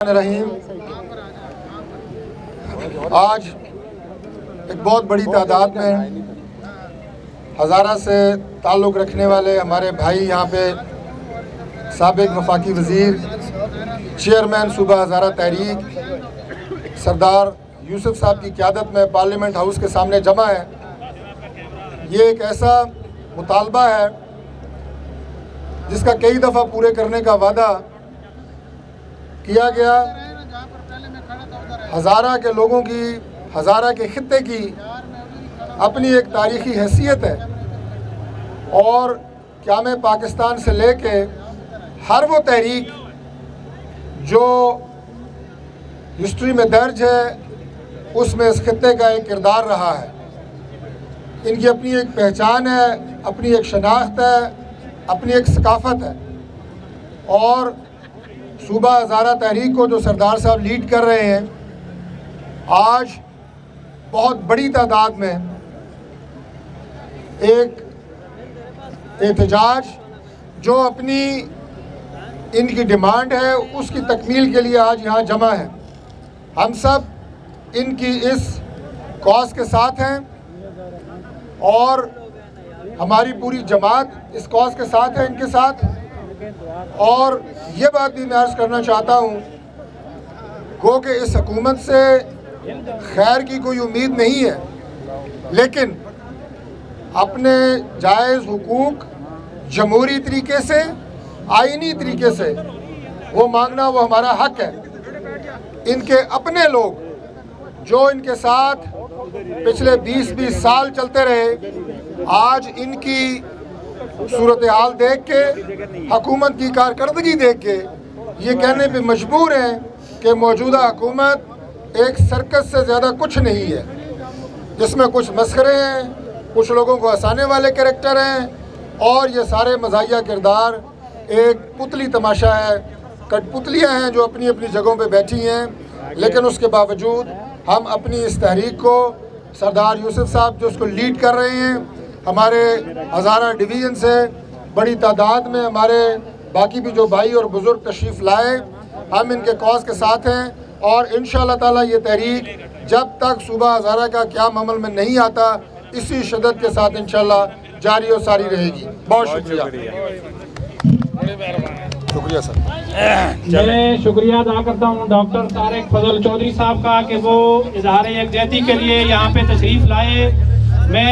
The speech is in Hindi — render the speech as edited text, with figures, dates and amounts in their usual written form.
रहीम। आज एक बहुत बड़ी तादाद में हज़ारा से ताल्लुक़ रखने वाले हमारे भाई यहाँ पे साबिक़ वफाकी वज़ीर, चेयरमैन सूबा हज़ारा तहरीक सरदार यूसुफ साहब की क़यादत में पार्लियामेंट हाउस के सामने जमा है। ये एक ऐसा मुतालबा है जिसका कई दफ़ा पूरे करने का वादा किया गया। हज़ारा के लोगों की, हज़ारा के ख़ित्ते की अपनी एक तारीख़ी हैसियत है और क़याम पाकिस्तान से लेके हर वो तहरीक जो हिस्ट्री में दर्ज है उसमें इस ख़ित्ते का एक किरदार रहा है। इनकी अपनी एक पहचान है, अपनी एक शनाख्त है, अपनी एक सकाफ़त है। और सूबा हज़ारा तहरीक को जो सरदार साहब लीड कर रहे हैं, आज बहुत बड़ी तादाद में एक एहतजाज जो अपनी इनकी डिमांड है उसकी तकमील के लिए आज यहाँ जमा है। हम सब इनकी इस कॉज के साथ हैं और हमारी पूरी जमात इस कॉज के साथ है, इनके साथ। और ये बात भी मैं अर्ज़ करना चाहता हूँ गो कि इस हुकूमत से खैर की कोई उम्मीद नहीं है, लेकिन अपने जायज़ हुकूक जमहूरी तरीके से, आइनी तरीके से वो मांगना वो हमारा हक है। इनके अपने लोग जो इनके साथ पिछले 20-20 साल चलते रहे, आज इनकी सूरत हाल देख के, हुकूमत की कारकर्दगी देख के ये कहने पे मजबूर हैं कि मौजूदा हुकूमत एक सर्कस से ज़्यादा कुछ नहीं है, जिसमें कुछ मस्खरे हैं, कुछ लोगों को हंसाने वाले कैरेक्टर हैं और ये सारे मज़ाहिया किरदार एक पुतली तमाशा है, कठपुतलियाँ हैं जो अपनी अपनी जगहों पे बैठी हैं। लेकिन उसके बावजूद हम अपनी इस तहरीक को सरदार यूसुफ साहब जो उसको लीड कर रहे हैं, हमारे हज़ारा डिवीज़न से बड़ी तादाद में हमारे बाकी भी जो भाई और बुज़ुर्ग तशरीफ़ लाए, हम इनके कॉज के साथ हैं। और इंशाअल्लाह ताला ये तहरीक जब तक सूबा हज़ारा का क़याम अमल में नहीं आता, इसी शिद्दत के साथ इंशाअल्लाह जारी और सारी रहेगी। बहुत शुक्रिया। शुक्रिया सर। मैं शुक्रिया अदा करता हूँ डॉक्टर तारिक फजल चौधरी साहब का कि वो इज़हार यकजहती के लिए यहाँ पे तशरीफ़ लाए। मैं